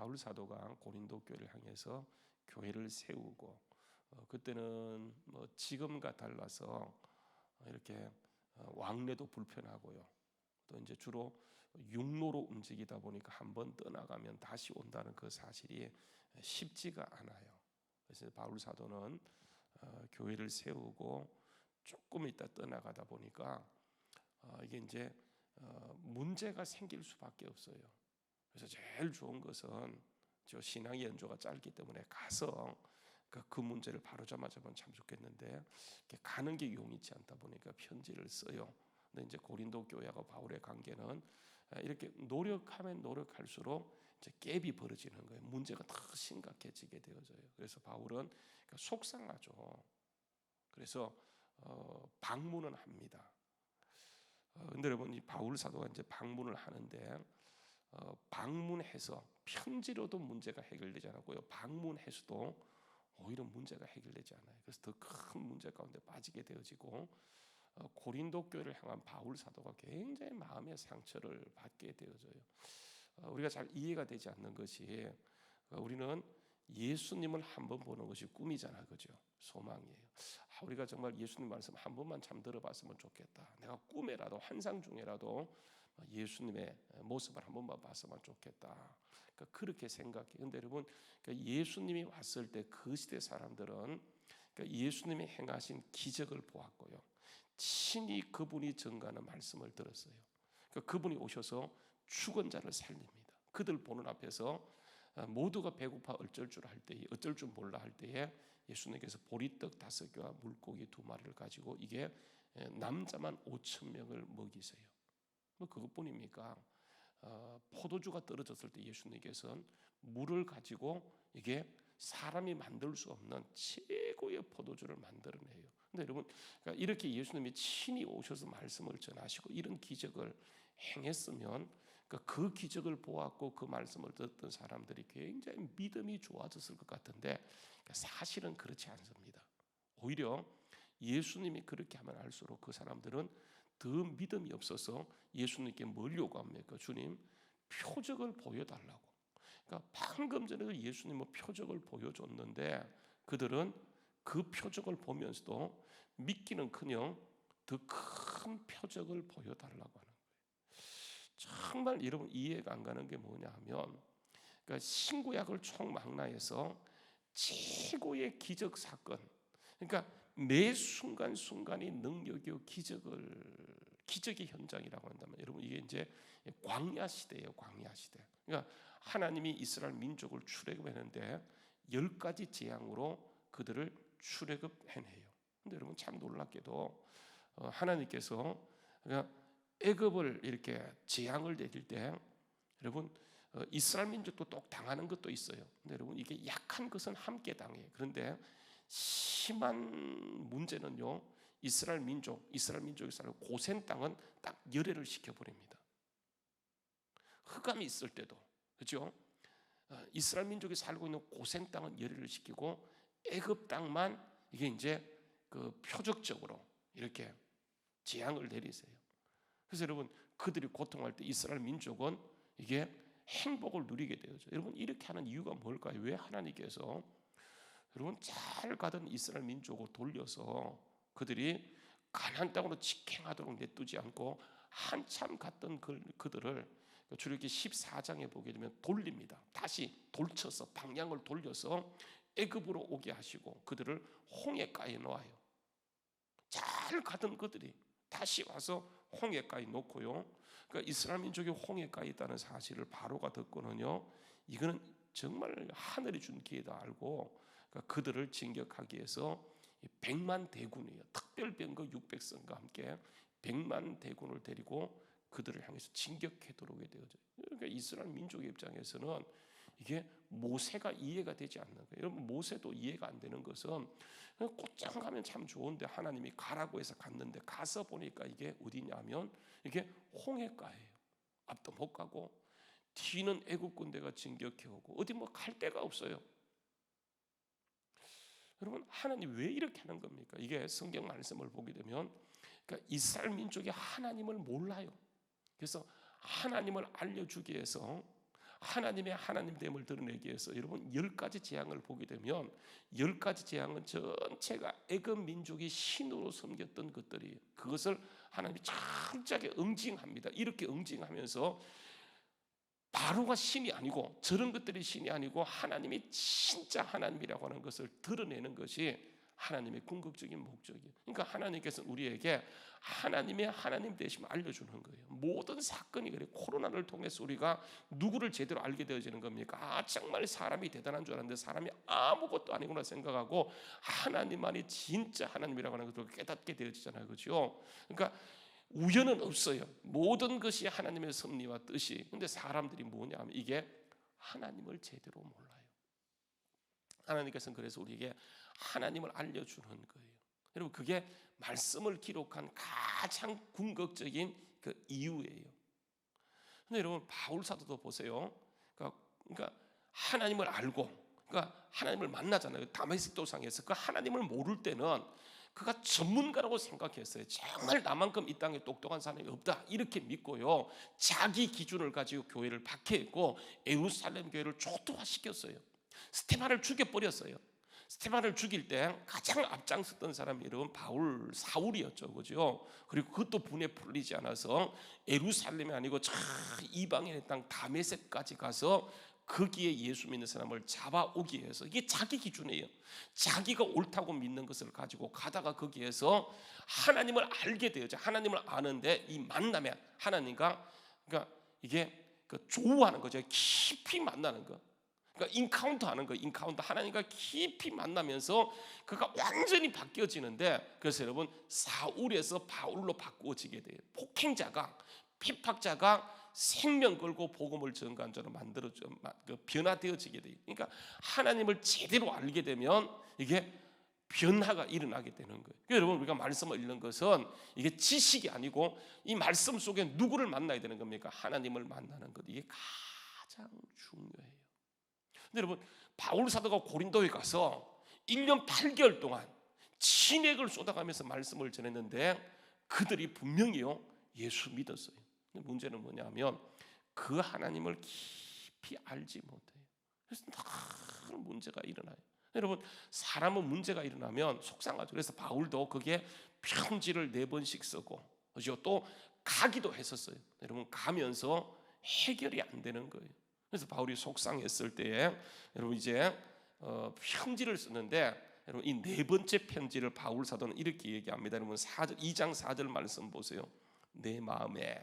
바울 사도가 고린도 교회를 향해서 교회를 세우고 그때는 뭐 지금과 달라서 이렇게 왕래도 불편하고요. 또 이제 주로 육로로 움직이다 보니까 한번 떠나가면 다시 온다는 그 사실이 쉽지가 않아요. 그래서 바울 사도는 교회를 세우고 조금 있다 떠나가다 보니까 이게 이제 문제가 생길 수밖에 없어요. 그래서 제일 좋은 것은 저 신앙의 연조가 짧기 때문에 가서 그 문제를 바로잡아주면 참 좋겠는데 가는 게 용이치 않다 보니까 편지를 써요. 근데 이제 고린도 교회하고 바울의 관계는 이렇게 노력하면 노력할수록 이제 갭이 벌어지는 거예요. 문제가 더 심각해지게 되어져요. 그래서 바울은 속상하죠. 그래서 방문은 합니다. 근데 여러분 이 바울 사도가 이제 방문을 하는데 방문해서 편지로도 문제가 해결되지 않았고요. 방문해서도 오히려 문제가 해결되지 않아요. 그래서 더 큰 문제 가운데 빠지게 되어지고 고린도 교회를 향한 바울 사도가 굉장히 마음의 상처를 받게 되어져요. 우리가 잘 이해가 되지 않는 것이 우리는 예수님을 한 번 보는 것이 꿈이잖아요, 그죠? 소망이에요. 우리가 정말 예수님 말씀 한 번만 참 들어봤으면 좋겠다. 내가 꿈에라도 환상 중에라도 예수님의 모습을 한 번만 봤으면 좋겠다. 그러니까 그렇게 생각해요. 그런데 여러분, 예수님이 왔을 때 그 시대 사람들은 예수님이 행하신 기적을 보았고요. 친히 그분이 전가하는 말씀을 들었어요. 그분이 오셔서 죽은 자를 살립니다. 그들 보는 앞에서 모두가 배고파 어쩔 줄 몰라 할 때에 예수님께서 보리떡 5개와 물고기 2마리를 가지고 이게 남자만 5,000명을 먹이세요. 뭐 그것뿐입니까? 포도주가 떨어졌을 때 예수님께서는 물을 가지고 이게 사람이 만들 수 없는 최고의 포도주를 만들어내요. 근데 여러분, 그러니까 이렇게 예수님이 친히 오셔서 말씀을 전하시고 이런 기적을 행했으면 그 기적을 보았고 그 말씀을 듣던 사람들이 굉장히 믿음이 좋아졌을 것 같은데 사실은 그렇지 않습니다. 오히려 예수님이 그렇게 하면 할수록 그 사람들은 더 믿음이 없어서 예수님께 뭘 요구합니까? 주님, 표적을 보여달라고. 그러니까 방금 전에도 예수님은 표적을 보여줬는데 그들은 그 표적을 보면서도 믿기는커녕 더 큰 표적을 보여달라고 하는 거예요. 정말 여러분 이해가 안 가는 게 뭐냐 하면 그러니까 신구약을 총망라해서 최고의 기적 사건, 그러니까 매 순간순간이 능력이요 기적의 현장이라고 한다면 여러분 이게 이제 광야 시대예요. 광야 시대. 그러니까 하나님이 이스라엘 민족을 출애굽했는데 10가지 재앙으로 그들을 출애굽해내요. 근데 여러분 참 놀랍게도 하나님께서 그러니까 애굽을 이렇게 재앙을 내릴 때 여러분 이스라엘 민족도 또 당하는 것도 있어요. 근데 여러분 이게 약한 것은 함께 당해요. 그런데 심한 문제는요, 이스라엘 민족이 살고 고센 땅은 딱 열애를 시켜버립니다. 흑암이 있을 때도, 그렇죠? 이스라엘 민족이 살고 있는 고센 땅은 열애를 시키고 애굽 땅만 이게 이제 그 표적적으로 이렇게 재앙을 내리세요. 그래서 여러분 그들이 고통할 때 이스라엘 민족은 이게 행복을 누리게 되죠. 여러분 이렇게 하는 이유가 뭘까요? 왜 하나님께서 여러분 잘 가던 이스라엘 민족을 돌려서 그들이 가나안 땅으로 직행하도록 내두지 않고 한참 갔던 그들을 출애굽기 14장에 보게 되면 돌립니다. 다시 돌쳐서 방향을 돌려서 애굽으로 오게 하시고 그들을 홍해가에 놓아요. 잘 가던 그들이 다시 와서 홍해가에 놓고요. 그러니까 이스라엘 민족이 홍해가에 있다는 사실을 바로가 듣고는요. 이거는 정말 하늘이 준 기회다 알고 그러니까 그들을 진격하기 위해서 100만 대군이에요. 특별병거 600성과 함께 100만 대군을 데리고 그들을 향해서 진격해 들어오게 되어져요. 그러니까 이스라엘 민족의 입장에서는 이게 모세가 이해가 되지 않는 거예요. 여러분 모세도 이해가 안 되는 것은 곧장 가면 참 좋은데 하나님이 가라고 해서 갔는데 가서 보니까 이게 어디냐면 이게 홍해가예요. 앞도 못 가고 뒤는 애국 군대가 진격해 오고 어디 뭐 갈 데가 없어요. 여러분 하나님 왜 이렇게 하는 겁니까? 이게 성경 말씀을 보게 되면 그러니까 이스라엘 민족이 하나님을 몰라요. 그래서 하나님을 알려주기 위해서 하나님의 하나님됨을 드러내기 위해서 여러분 10가지 재앙을 보게 되면 10가지 재앙은 전체가 애굽 민족이 신으로 섬겼던 것들이에요. 그것을 하나님이 철저하게 응징합니다. 이렇게 응징하면서 바로가 신이 아니고 저런 것들이 신이 아니고 하나님이 진짜 하나님이라고 하는 것을 드러내는 것이 하나님의 궁극적인 목적이에요. 그러니까 하나님께서는 우리에게 하나님의 하나님 되심을 알려주는 거예요. 모든 사건이 그래. 코로나를 통해서 우리가 누구를 제대로 알게 되어지는 겁니까? 정말 사람이 대단한 줄 알았는데 사람이 아무것도 아니구나 생각하고 하나님만이 진짜 하나님이라고 하는 것을 깨닫게 되어지잖아요. 그렇죠? 그러니까 우연은 없어요. 모든 것이 하나님의 섭리와 뜻이. 근데 사람들이 뭐냐 하면 이게 하나님을 제대로 몰라요. 하나님께서는 그래서 우리에게 하나님을 알려주는 거예요. 여러분 그게 말씀을 기록한 가장 궁극적인 그 이유예요. 근데 여러분 바울 사도도 보세요. 그러니까 하나님을 알고, 그러니까 하나님을 만나잖아요. 다메섹 도상에서 그 하나님을 모를 때는 그가 전문가라고 생각했어요. 정말 나만큼 이 땅에 똑똑한 사람이 없다 이렇게 믿고요. 자기 기준을 가지고 교회를 박해했고 예루살렘 교회를 초토화시켰어요. 스테반을 죽여버렸어요. 스테반을 죽일 때 가장 앞장섰던 사람이 여러분 바울 사울이었죠, 그죠? 그리고 그것도 분에 풀리지 않아서 예루살렘이 아니고 저 이방인의 땅 다메섹까지 가서 거기에 예수 믿는 사람을 잡아오기 위해서, 이게 자기 기준이에요. 자기가 옳다고 믿는 것을 가지고 가다가 거기에서 하나님을 알게 되었죠. 하나님을 아는데 이 만남에 하나님과 그러니까 이게 그 조우하는 거죠. 깊이 만나는 거. 그러니까 인카운터하는 거예요. 인카운터. 하나님과 깊이 만나면서 그가 완전히 바뀌어지는데, 그래서 여러분 사울에서 바울로 바꾸어지게 돼요. 폭행자가, 핍박자가 생명 걸고 복음을 전가한 자로 만들어져 변화되어지게 돼요. 그러니까 하나님을 제대로 알게 되면 이게 변화가 일어나게 되는 거예요. 그러니까 여러분 우리가 말씀을 읽는 것은 이게 지식이 아니고 이 말씀 속에 누구를 만나야 되는 겁니까? 하나님을 만나는 것. 이게 가장 중요해요. 근데 여러분 바울 사도가 고린도에 가서 1년 8개월 동안 진액을 쏟아가면서 말씀을 전했는데 그들이 분명히요 예수 믿었어요. 근데 문제는 뭐냐면 그 하나님을 깊이 알지 못해요. 그래서 큰 문제가 일어나요. 여러분 사람은 문제가 일어나면 속상하죠. 그래서 바울도 그게 편지를 4번씩 쓰고 그죠? 또 가기도 했었어요. 여러분 가면서 해결이 안 되는 거예요. 그래서 바울이 속상했을 때에 여러분 이제 편지를 쓰는데 여러분 이 4번째 편지를 바울 사도는 이렇게 얘기합니다. 여러분 2장 4절 말씀 보세요. 내 마음에,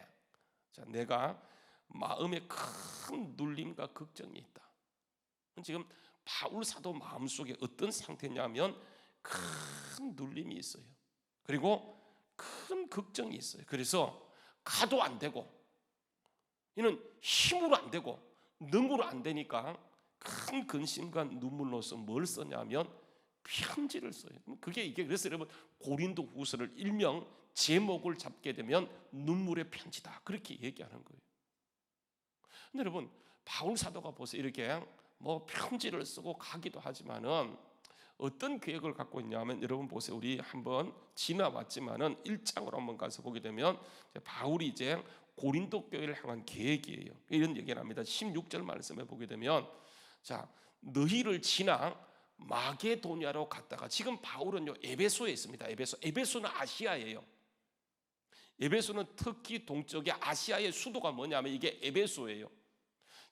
자 내가 마음에 큰 눌림과 걱정이 있다. 지금 바울 사도 마음속에 어떤 상태냐면 큰 눌림이 있어요. 그리고 큰 걱정이 있어요. 그래서 가도 안 되고 이는 힘으로 안 되고 능으로 안 되니까 큰 근심과 눈물로서 뭘 썼냐면 편지를 써요. 이게 그래서 여러분 고린도 후서를 일명 제목을 잡게 되면 눈물의 편지다 그렇게 얘기하는 거예요. 근데 여러분 바울 사도가 보세요. 이렇게 뭐 편지를 쓰고 가기도 하지만은 어떤 계획을 갖고 있냐면 여러분 보세요. 우리 한번 지나왔지만은 1장으로 한번 가서 보게 되면 바울이 이제 고린도 교회를 향한 계획이에요. 이런 얘기를 합니다. 16절 말씀에 보게 되면 자 너희를 지나 마게도냐로 갔다가 지금 바울은요 에베소에 있습니다. 에베소는 아시아예요. 에베소는 터키 동쪽의 아시아의 수도가 뭐냐면 이게 에베소예요.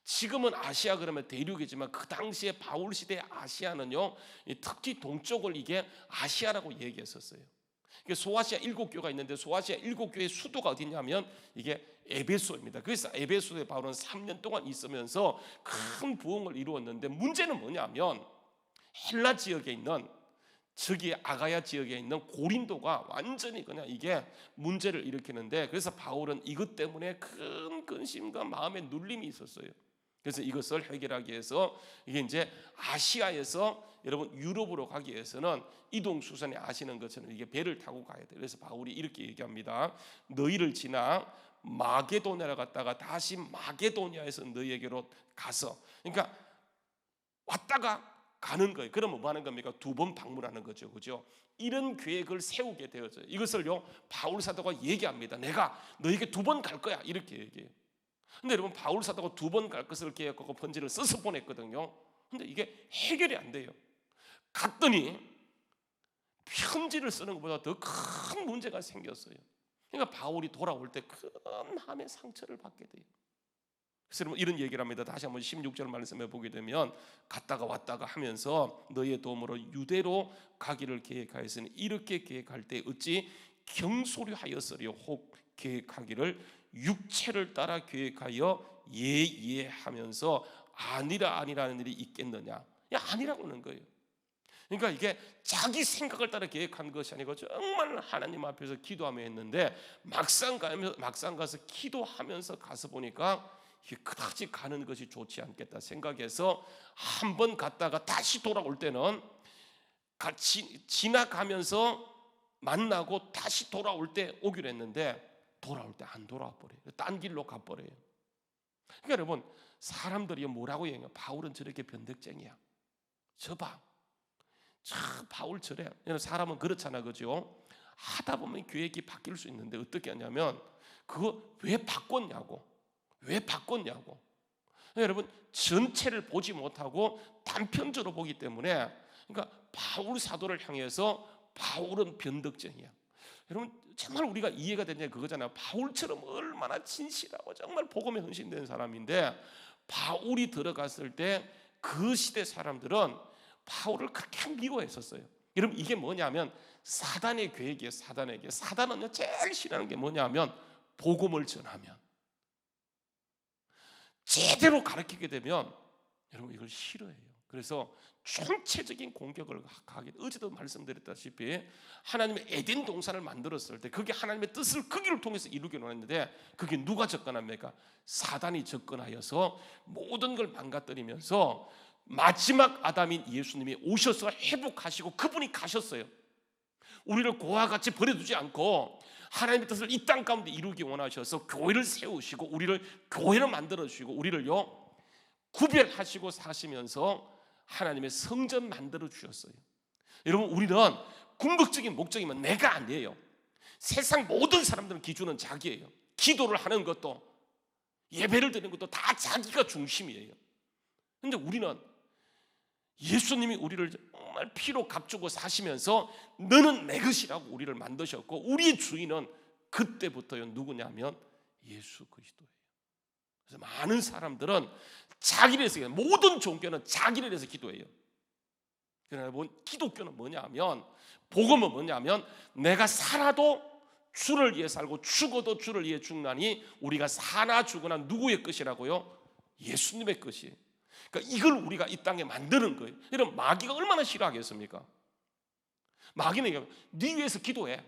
지금은 아시아 그러면 대륙이지만 그 당시에 바울 시대의 아시아는요 터키 동쪽을 이게 아시아라고 얘기했었어요. 소아시아 7교가 있는데 소아시아 7교의 수도가 어디냐면 이게 에베소입니다. 그래서 에베소에 바울은 3년 동안 있으면서 큰 부흥을 이루었는데 문제는 뭐냐면 헬라 지역에 있는 저기 아가야 지역에 있는 고린도가 완전히 그냥 이게 문제를 일으키는데 그래서 바울은 이것 때문에 큰 근심과 마음의 눌림이 있었어요. 그래서 이것을 해결하기 위해서 이게 이제 아시아에서 여러분 유럽으로 가기 위해서는 이동수선에 아시는 것처럼 이게 배를 타고 가야 돼요. 그래서 바울이 이렇게 얘기합니다. 너희를 지나 마게도냐로 갔다가 다시 마게도냐에서 너희에게로 가서, 그러니까 왔다가 가는 거예요. 그러면 뭐 하는 겁니까? 2번 방문하는 거죠. 그죠? 이런 계획을 세우게 되었어요. 이것을요 바울 사도가 얘기합니다. 내가 너에게 2번 갈 거야 이렇게 얘기해요. 근데 여러분 바울 사도가 2번 갈 것을 계획하고 편지를 써서 보냈거든요. 근데 이게 해결이 안 돼요. 갔더니 편지를 쓰는 것보다 더 큰 문제가 생겼어요. 그러니까 바울이 돌아올 때 큰 마음의 상처를 받게 돼요. 그래서 여러분 이런 얘기를 합니다. 다시 한번 16절 말씀해 보게 되면 갔다가 왔다가 하면서 너희의 도움으로 유대로 가기를 계획하였으니 이렇게 계획할 때 어찌 경소리하였으리요. 혹 계획하기를 육체를 따라 계획하여 예하면서 아니라는 일이 있겠느냐. 아니라고 하는 거예요. 그러니까 이게 자기 생각을 따라 계획한 것이 아니고 정말 하나님 앞에서 기도하며 했는데 막상 가서 기도하면서 가서 보니까 이게 그다지 가는 것이 좋지 않겠다 생각해서 한 번 갔다가 다시 돌아올 때는 같이 지나가면서 만나고 다시 돌아올 때 오기로 했는데 돌아올 때 안 돌아와 버려요. 딴 길로 가버려요. 그러니까 여러분 사람들이 뭐라고 얘기해요? 바울은 저렇게 변덕쟁이야. 저봐. 바울 저래. 사람은 그렇잖아, 그죠? 하다 보면 계획이 바뀔 수 있는데 어떻게 하냐면 그거 왜 바꿨냐고. 여러분 전체를 보지 못하고 단편적으로 보기 때문에 그러니까 바울 사도를 향해서 바울은 변덕쟁이야. 여러분 정말 우리가 이해가 되냐 그거잖아요. 바울처럼 얼마나 진실하고 정말 복음에 헌신된 사람인데 바울이 들어갔을 때 그 시대 사람들은 바울을 그렇게 미워했었어요. 여러분 이게 뭐냐면 사단의 계획이에요. 사단은요 제일 싫어하는 게 뭐냐면 복음을 전하면 제대로 가르치게 되면 여러분 이걸 싫어해요. 그래서 총체적인 공격을 가게. 어제도 말씀드렸다시피 하나님의 에덴 동산을 만들었을 때 그게 하나님의 뜻을 거기를 통해서 이루기로 했는데 그게 누가 접근합니까? 사단이 접근하여서 모든 걸 망가뜨리면서 마지막 아담인 예수님이 오셔서 회복하시고 그분이 가셨어요. 우리를 고와 같이 버려두지 않고 하나님의 뜻을 이 땅 가운데 이루기 원하셔서 교회를 세우시고 우리를 교회를 만들어 주시고 우리를요 구별하시고 사시면서 하나님의 성전 만들어 주셨어요. 여러분 우리는 궁극적인 목적이면 내가 아니에요. 세상 모든 사람들은 기준은 자기예요. 기도를 하는 것도 예배를 드리는 것도 다 자기가 중심이에요. 그런데 우리는 예수님이 우리를 정말 피로 값주고 사시면서 너는 내 것이라고 우리를 만드셨고 우리의 주인은 그때부터요 누구냐면 예수 그리스도예요. 그래서 많은 사람들은 자기를 위해서 모든 종교는 자기를 위해서 기도해요. 그러나 기독교는 뭐냐면 복음은 뭐냐면 내가 살아도 주를 위해 살고 죽어도 주를 위해 죽나니 우리가 사나 죽으나 누구의 것이라고요? 예수님의 것이에요. 그러니까 이걸 우리가 이 땅에 만드는 거예요. 여러분 마귀가 얼마나 싫어하겠습니까? 마귀는 얘기하면 네 위해서 기도해,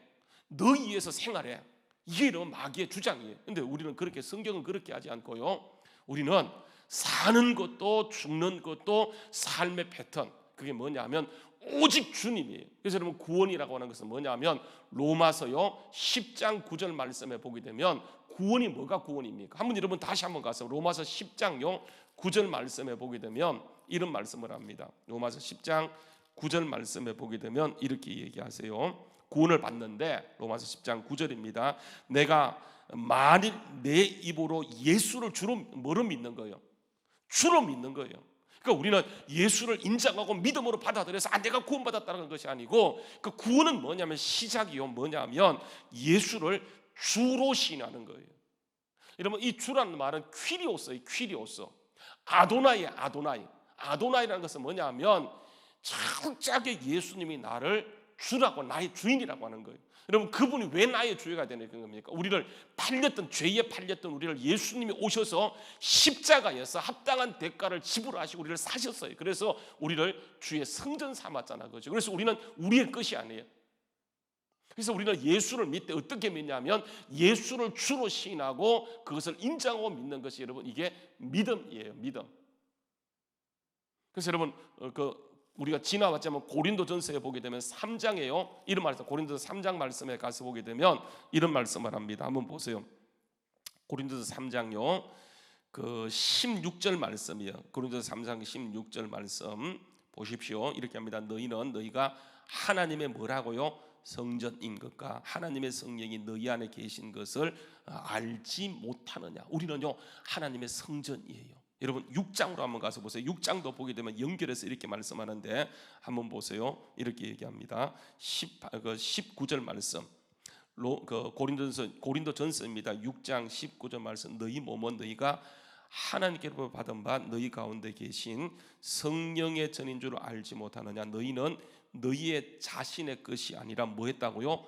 너 위해서 생활해. 이게 이런 마귀의 주장이에요. 근데 우리는 그렇게 성경은 그렇게 하지 않고요. 우리는 사는 것도 죽는 것도 삶의 패턴 그게 뭐냐면 오직 주님이에요. 그래서 여러분 구원이라고 하는 것은 뭐냐면 로마서요 10장 9절 말씀에 보게 되면 구원이 뭐가 구원입니까? 한번 여러분 다시 한번 가서 로마서 10장요 9절 말씀에 보게 되면 이런 말씀을 합니다. 로마서 10장 9절 말씀에 보게 되면 이렇게 얘기하세요. 구원을 받는데 로마서 10장 9절입니다. 내가 만일 내 입으로 예수를 주로 뭐로 믿는 거예요? 주로 믿는 거예요. 그러니까 우리는 예수를 인정하고 믿음으로 받아들여서 내가 구원받았다는 것이 아니고 그 구원은 뭐냐면 시작이요 뭐냐면 예수를 주로 시인하는 거예요. 여러분 이 주라는 말은 퀴리오스예요. 퀴리오스. 아도나이라는 것은 뭐냐면 철저하게 예수님이 나를 주라고 나의 주인이라고 하는 거예요. 여러분 그분이 왜 나의 주가 되는 겁니까? 우리를 팔렸던 죄에 팔렸던 우리를 예수님이 오셔서 십자가에서 합당한 대가를 지불하시고 우리를 사셨어요. 그래서 우리를 주의 성전 삼았잖아, 그죠? 그래서 우리는 우리의 것이 아니에요. 그래서 우리는 예수를 믿되 어떻게 믿냐면 예수를 주로 시인하고 그것을 인정하고 믿는 것이 여러분 이게 믿음이에요. 믿음. 그래서 여러분 우리가 지나왔자면 고린도전서에 보게 되면 3장에요. 이런 말씀 고린도서 3장 말씀에 가서 보게 되면 이런 말씀을 합니다. 한번 보세요. 고린도서 3장요. 그 16절 말씀이에요. 고린도서 3장 16절 말씀 보십시오. 이렇게 합니다. 너희가 하나님의 뭐라고요? 성전인 것과 하나님의 성령이 너희 안에 계신 것을 알지 못하느냐. 우리는요 하나님의 성전이에요. 여러분 6장으로 한번 가서 보세요. 6장도 보게 되면 연결해서 이렇게 말씀하는데 한번 보세요. 이렇게 얘기합니다. 19절 말씀, 고린도전서입니다. 6장 19절 말씀. 너희 몸은 너희가 하나님께로 받은 바 너희 가운데 계신 성령의 전인 줄 알지 못하느냐. 너희는 너희의 자신의 것이 아니라 뭐 했다고요?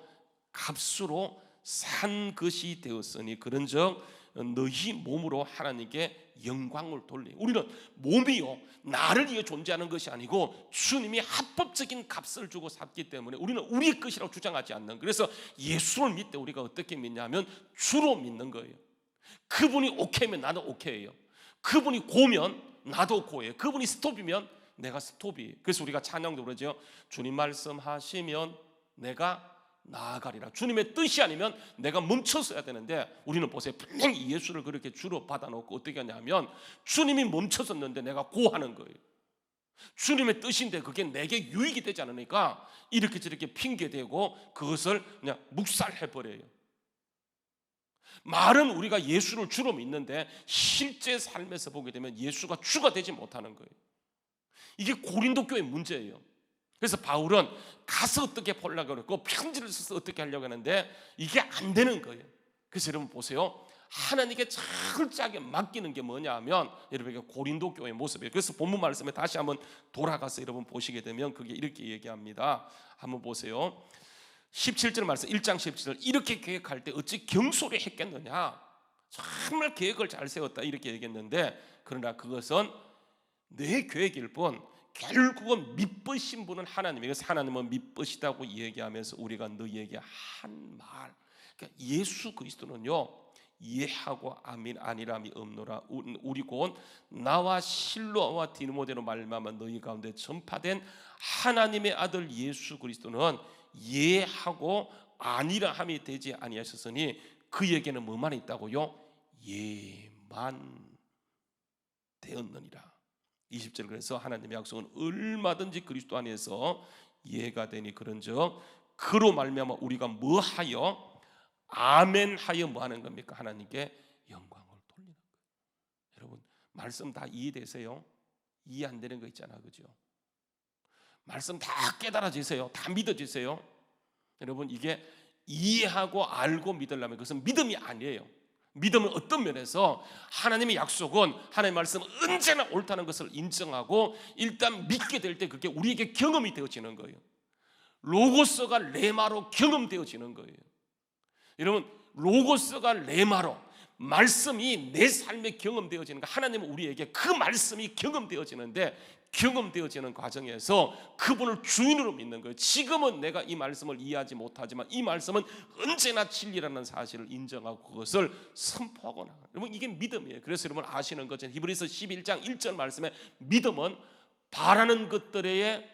값으로 산 것이 되었으니 그런즉 너희 몸으로 하나님께 영광을 돌리. 우리는 몸이요 나를 위해 존재하는 것이 아니고 주님이 합법적인 값을 주고 샀기 때문에 우리는 우리의 것이라고 주장하지 않는. 그래서 예수를 믿을 때 우리가 어떻게 믿냐면 주로 믿는 거예요. 그분이 오케이면 나도 오케이예요. 그분이 고면 나도 고예요. 그분이 스톱이면 내가 스톱이에요. 그래서 우리가 찬양도 그러죠. 주님 말씀하시면 내가 나아가리라. 주님의 뜻이 아니면 내가 멈춰서야 되는데 우리는 보세요. 분명히 예수를 그렇게 주로 받아놓고 어떻게 하냐면 주님이 멈춰섰는데 내가 고하는 거예요. 주님의 뜻인데 그게 내게 유익이 되지 않으니까 이렇게 저렇게 핑계대고 그것을 그냥 묵살해버려요. 말은 우리가 예수를 주로 믿는데 실제 삶에서 보게 되면 예수가 주가 되지 못하는 거예요. 이게 고린도 교회의 문제예요. 그래서 바울은 가서 어떻게 보려고 그랬고 편지를 써서 어떻게 하려고 하는데 이게 안 되는 거예요. 그래서 여러분 보세요. 하나님께 철저하게 맡기는 게 뭐냐 하면 여러분에게 고린도 교회의 모습이에요. 그래서 본문 말씀에 다시 한번 돌아가서 여러분 보시게 되면 그게 이렇게 얘기합니다. 한번 보세요. 17절 말씀 1장 17절. 이렇게 계획할 때 어찌 경솔히 했겠느냐. 정말 계획을 잘 세웠다 이렇게 얘기했는데 그러나 그것은 내 계획일 뿐 결국은 믿으신 분은 하나님이에요. 그래서 하나님은 믿으시다고 얘기하면서 우리가 너희에게 한 말, 그러니까 예수 그리스도는요 예하고 아멘 아니람이 없노라. 우리 곧 나와 실로와 디모데로 말미암아 너희 가운데 전파된 하나님의 아들 예수 그리스도는 예하고 아니라함이 되지 아니하셨으니 그에게는 뭐만 있다고요? 예만 되었느니라. 20절. 그래서 하나님의 약속은 얼마든지 그리스도 안에서 예가 되니 그런즉 그로 말미암아 우리가 뭐하여 아멘하여 뭐하는 겁니까? 하나님께 영광을 돌리는 거예요. 여러분 말씀 다 이해되세요? 이해 안 되는 거 있잖아, 그죠? 말씀 다 깨달아지세요? 다 믿어지세요? 여러분 이게 이해하고 알고 믿으려면 그것은 믿음이 아니에요. 믿음은 어떤 면에서 하나님의 약속은 하나님의 말씀은 언제나 옳다는 것을 인정하고 일단 믿게 될 때 그게 우리에게 경험이 되어지는 거예요. 로고스가 레마로 경험되어지는 거예요. 여러분 로고스가 레마로 말씀이 내 삶에 경험되어지는 거. 하나님은 우리에게 그 말씀이 경험되어지는데 경험되어지는 과정에서 그분을 주인으로 믿는 거예요. 지금은 내가 이 말씀을 이해하지 못하지만 이 말씀은 언제나 진리라는 사실을 인정하고 그것을 선포하고 나가요. 여러분 이게 믿음이에요. 그래서 여러분 아시는 것처럼 히브리서 11장 1절 말씀에 믿음은 바라는 것들의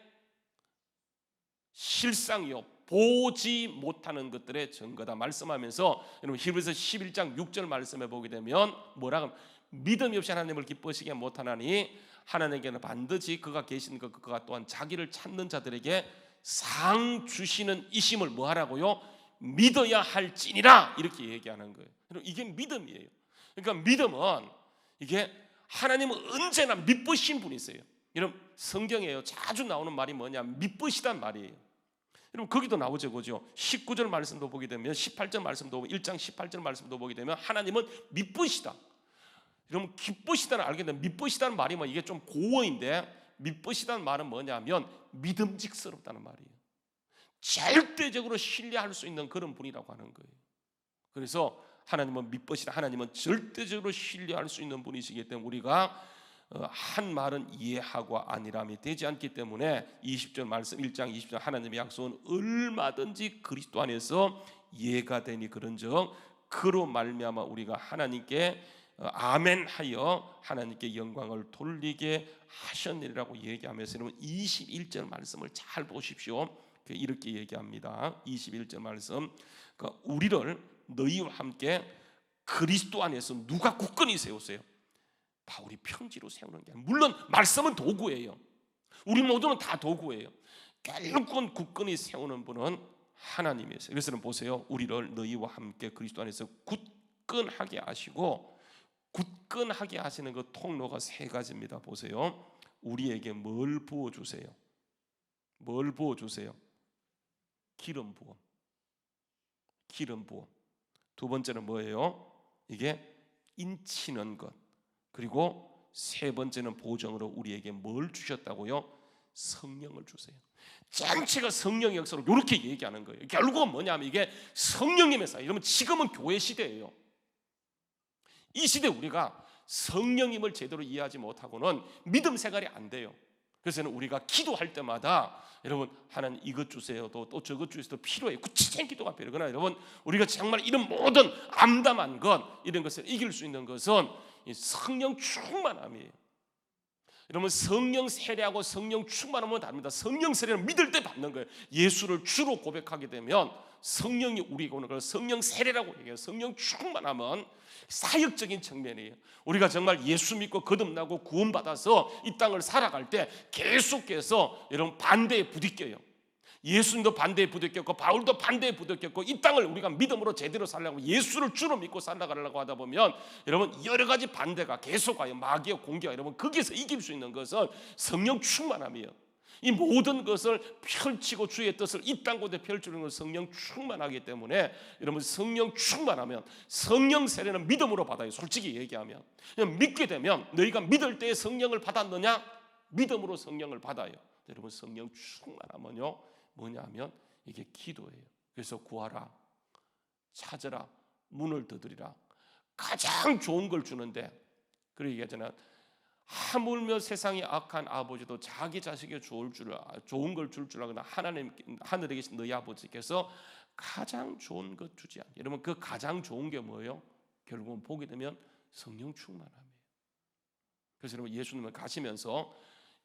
실상이요 보지 못하는 것들의 증거다 말씀하면서 여러분 히브리서 11장 6절 말씀에 보게 되면 뭐라고 믿음이 없이 하나님을 기쁘시게 못하나니 하나님께는 반드시 그가 계신 것 그가 또한 자기를 찾는 자들에게 상 주시는 이심을 뭐하라고요? 믿어야 할지니라 이렇게 얘기하는 거예요. 여러분 이게 믿음이에요. 그러니까 믿음은 이게 하나님은 언제나 믿으신 분이세요. 여러분 성경에요 자주 나오는 말이 뭐냐 믿으시단 말이에요. 여러분 거기도 나오죠, 그죠? 19절 말씀도 보게 되면 18절 말씀도 1장 18절 말씀도 보게 되면 하나님은 믿으시다. 여러분 기쁘시다는 알겠는데 믿으시다는 말이 뭐 이게 좀 고어인데 믿으시다는 말은 뭐냐면 믿음직스럽다는 말이에요. 절대적으로 신뢰할 수 있는 그런 분이라고 하는 거예요. 그래서 하나님은 믿으시다. 하나님은 절대적으로 신뢰할 수 있는 분이시기 때문에 우리가 한 말은 이해하고 아니람이 되지 않기 때문에 20절 말씀 1장 20절 하나님의 약속은 얼마든지 그리스도 안에서 예가 되니 그런즉 그로 말미암아 우리가 하나님께 아멘하여 하나님께 영광을 돌리게 하셨느니라고 얘기하면서 여러분 21절 말씀을 잘 보십시오. 이렇게 얘기합니다. 21절 말씀 그러니까 우리를 너희와 함께 그리스도 안에서 누가 굳건히 세우세요? 바울이 편지로 세우는 게 아니라 물론 말씀은 도구예요. 우리 모두는 다 도구예요. 결국은 굳건히 세우는 분은 하나님이세요. 그래서 보세요. 우리를 너희와 함께 그리스도 안에서 굳건하게 하시고, 굳건하게 하시는 그 통로가 세 가지입니다. 보세요. 우리에게 뭘 부어주세요? 뭘 부어주세요? 기름 부음. 기름 부음. 두 번째는 뭐예요? 이게 인치는 것. 그리고 세 번째는 보정으로 우리에게 뭘 주셨다고요? 성령을 주세요. 전체가 성령의 역사로 이렇게 얘기하는 거예요. 결국은 뭐냐면 이게 성령님의 사이. 이러면 지금은 교회 시대예요. 이 시대 우리가 성령님을 제대로 이해하지 못하고는 믿음 생활이 안 돼요. 그래서 우리가 기도할 때마다 여러분 하나님 이것 주세요, 또 저것 주세요, 필요해. 구체적인 기도가 필요해. 그러나 여러분 우리가 정말 이런 모든 암담한 것, 이런 것을 이길 수 있는 것은 이 성령 충만함이에요. 여러분 성령 세례하고 성령 충만함은 다릅니다. 성령 세례는 믿을 때 받는 거예요. 예수를 주로 고백하게 되면 성령이 우리에게 오는 걸 성령 세례라고 얘기해요. 성령 충만함은 사역적인 측면이에요. 우리가 정말 예수 믿고 거듭나고 구원받아서 이 땅을 살아갈 때 계속해서 여러분 반대에 부딪혀요. 예수님도 반대에 부딪혔고 바울도 반대에 부딪혔고 이 땅을 우리가 믿음으로 제대로 살려고 예수를 주로 믿고 살아가려고 하다 보면 여러분 여러 가지 반대가 계속 와요. 마귀와 공개와 여러분 거기서 이길 수 있는 것은 성령 충만함이에요. 이 모든 것을 펼치고 주의 뜻을 이 땅 곳에 펼치는 것은 성령 충만하기 때문에 여러분 성령 충만하면 성령 세례는 믿음으로 받아요. 솔직히 얘기하면 그냥 믿게 되면 너희가 믿을 때에 성령을 받았느냐? 믿음으로 성령을 받아요. 여러분 성령 충만하면요 뭐냐면 이게 기도예요. 그래서 구하라, 찾으라, 문을 두드리라. 가장 좋은 걸 주는데 그러기 얘기하잖아요. 하물며 세상의 악한 아버지도 자기 자식에게 좋은 걸 줄 줄 알거나 하늘에 계신 너희 아버지께서 가장 좋은 것 주지 않아요. 여러분 그 가장 좋은 게 뭐예요? 결국은 보게 되면 성령 충만함이에요. 그래서 여러분 예수님을 가시면서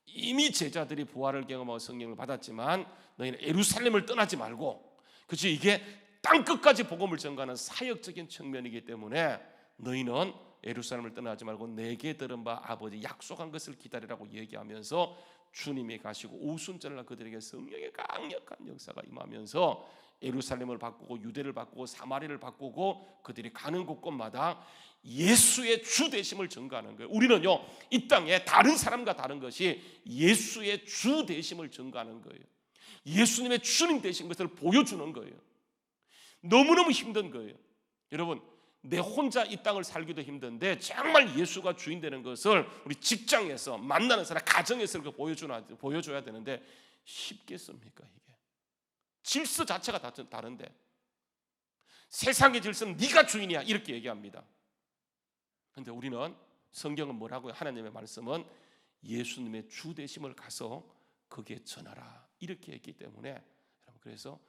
이미 제자들이 부활을 경험하고 성령을 받았지만 너희는 예루살렘을 떠나지 말고, 그렇지 이게 땅 끝까지 복음을 전가하는 사역적인 측면이기 때문에 너희는 예루살렘을 떠나지 말고 내게 들은 바 아버지 약속한 것을 기다리라고 얘기하면서 주님이 가시고 오순절날 그들에게 성령의 강력한 역사가 임하면서 예루살렘을 바꾸고 유대를 바꾸고 사마리아를 바꾸고 그들이 가는 곳곳마다 예수의 주 되심을 증거하는 거예요. 우리는요 이 땅에 다른 사람과 다른 것이 예수의 주 되심을 증거하는 거예요. 예수님의 주님 되신 것을 보여주는 거예요. 너무너무 힘든 거예요. 여러분 내 혼자 이 땅을 살기도 힘든데 정말 예수가 주인 되는 것을 우리 직장에서 만나는 사람, 가정에서 보여줘야 되는데 쉽겠습니까? 이게 질서 자체가 다른데 세상의 질서는 네가 주인이야 이렇게 얘기합니다. 그런데 우리는 성경은 뭐라고요? 하나님의 말씀은 예수님의 주 되심을 가서 거기에 전하라 이렇게 했기 때문에 여러분 그래서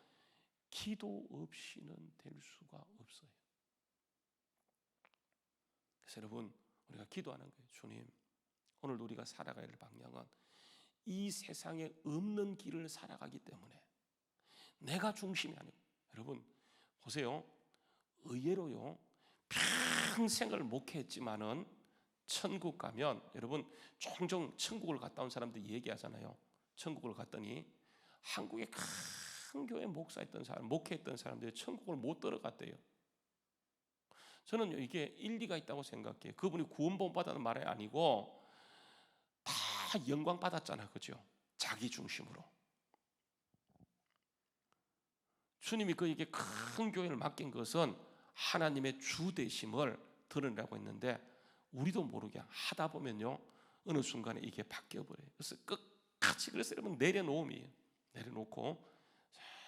기도 없이는 될 수가 없어요. 그래서 여러분 우리가 기도하는 거예요. 주님 오늘 우리가 살아가야 할 방향은 이 세상에 없는 길을 살아가기 때문에 내가 중심이 아니고 여러분 보세요. 의외로요 평생을 목회했지만은 천국 가면 여러분 종종 천국을 갔다 온 사람들이 얘기하잖아요. 천국을 갔더니 한국에 큰 교회 목사했던 사람, 목회했던 사람들이 천국을 못 들어갔대요. 저는 이게 일리가 있다고 생각해요. 그분이 구원본 받았는 말이 아니고 다 영광 받았잖아요, 그죠? 자기 중심으로. 주님이 그에게 큰 교회를 맡긴 것은 하나님의 주 되심을 드러내라고 했는데 우리도 모르게 하다 보면요 어느 순간에 이게 바뀌어 버려요. 그래서 끝까지 그래서 여러분 내려놓음이에요. 내려놓고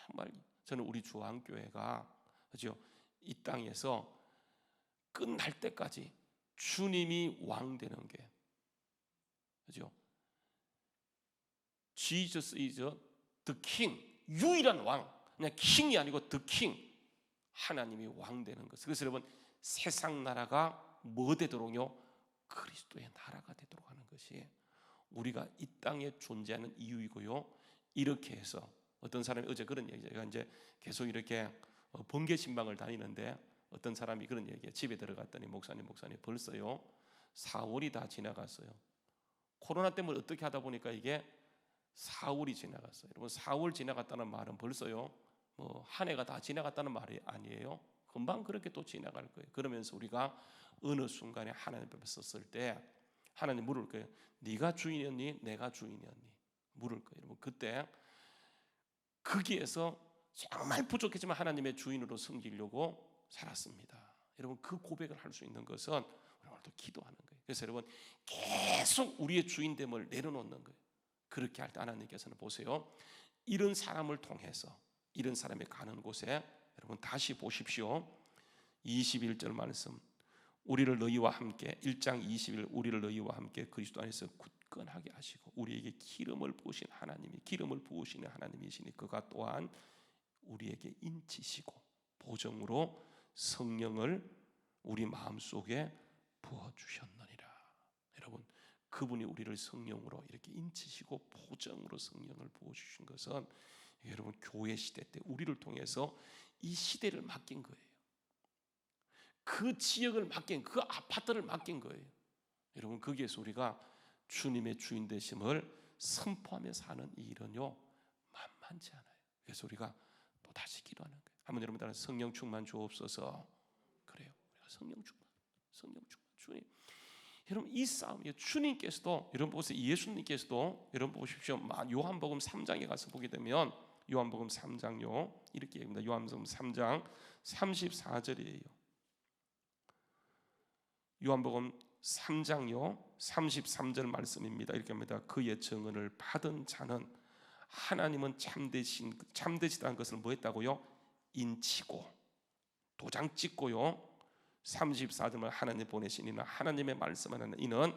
정말 저는 우리 주한교회가 그죠 이 땅에서 끝날 때까지 주님이 왕 되는 게 그죠? Jesus is the King, 유일한 왕. 그냥 킹이 아니고 the King, 하나님이 왕 되는 것. 그래서 여러분 세상 나라가 뭐 되도록요? 그리스도의 나라가 되도록 하는 것이 우리가 이 땅에 존재하는 이유이고요. 이렇게 해서 어떤 사람이 어제 그런 얘기, 제가 이제 계속 이렇게 번개 신방을 다니는데 어떤 사람이 그런 얘기에 집에 들어갔더니 목사님 벌써요 4월이 다 지나갔어요. 코로나 때문에 어떻게 하다 보니까 이게 4월이 지나갔어요. 여러분 4월 지나갔다는 말은 벌써요 뭐 한 해가 다 지나갔다는 말이 아니에요. 금방 그렇게 또 지나갈 거예요. 그러면서 우리가 어느 순간에 하나님 앞에 섰을 때 하나님 물을 거예요. 네가 주인이었니? 내가 주인이었니? 물을 거예요. 여러분 그때 거기에서 정말 부족했지만 하나님의 주인으로 섬기려고 살았습니다. 여러분 그 고백을 할 수 있는 것은 우리 오늘도 기도하는 거예요. 그래서 여러분 계속 우리의 주인됨을 내려놓는 거예요. 그렇게 할 때 하나님께서는 보세요. 이런 사람을 통해서 이런 사람이 가는 곳에 여러분 다시 보십시오. 21절 말씀. 우리를 너희와 함께 1장 20일 우리를 너희와 함께 그리스도 안에서 굳건하게 하시고 우리에게 기름을 부으신 하나님이 기름을 부으시는 하나님이시니 그가 또한 우리에게 인치시고 보정으로 성령을 우리 마음속에 부어주셨느니라. 여러분 그분이 우리를 성령으로 이렇게 인치시고 보정으로 성령을 부어주신 것은 여러분 교회 시대 때 우리를 통해서 이 시대를 맡긴 거예요. 그 지역을 맡긴 그 아파트를 맡긴 거예요. 여러분 거기에서 우리가 주님의 주인 되심을 선포하며 사는 이 일은요 만만치 않아요. 그래서 우리가 또 다시 기도하는 거예요. 한번 여러분 따라 성령 충만 주옵소서. 그래요. 우리가 성령 충만 주님. 여러분 이 싸움이에요. 주님께서도 여러분 보세요. 예수님께서도 여러분 보십시오. 요한복음 3장에 가서 보게 되면 요한복음 3장요 이렇게 얘기합니다. 요한복음 3장 34절이에요. 요한복음 3장요 33절 말씀입니다. 이렇게 합니다. 그의 증언을 받은 자는 하나님은 참되시다는 것을 뭐 했다고요? 인치고 도장 찍고요. 34절은 하나님 보내신 이는 하나님의 말씀하는 이는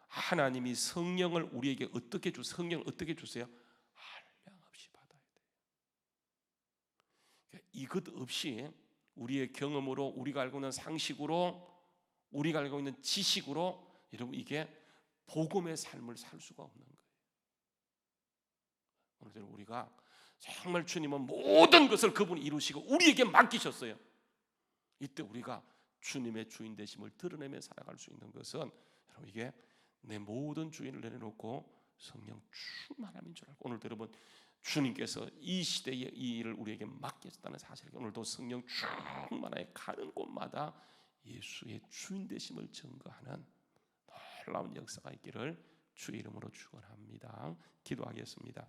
하나님이 성령을 우리에게 어떻게 성령을 어떻게 주세요? 한량없이 받아야 돼요. 그러니까 이것 없이 우리의 경험으로 우리가 알고 있는 상식으로 우리가 알고 있는 지식으로 여러분 이게 복음의 삶을 살 수가 없는 거예요. 오늘 우리가 정말 주님은 모든 것을 그분이 이루시고 우리에게 맡기셨어요. 이때 우리가 주님의 주인 되심을 드러내며 살아갈 수 있는 것은 여러분 이게 내 모든 주인을 내려놓고 성령 충만함인 줄 알고 오늘도 여러분 주님께서 이 시대에 이 일을 우리에게 맡겼다는 사실을 오늘도 성령 충만하게 가는 곳마다 예수의 주인 되심을 증거하는 놀라운 역사가 있기를 주의 이름으로 축원합니다. 기도하겠습니다.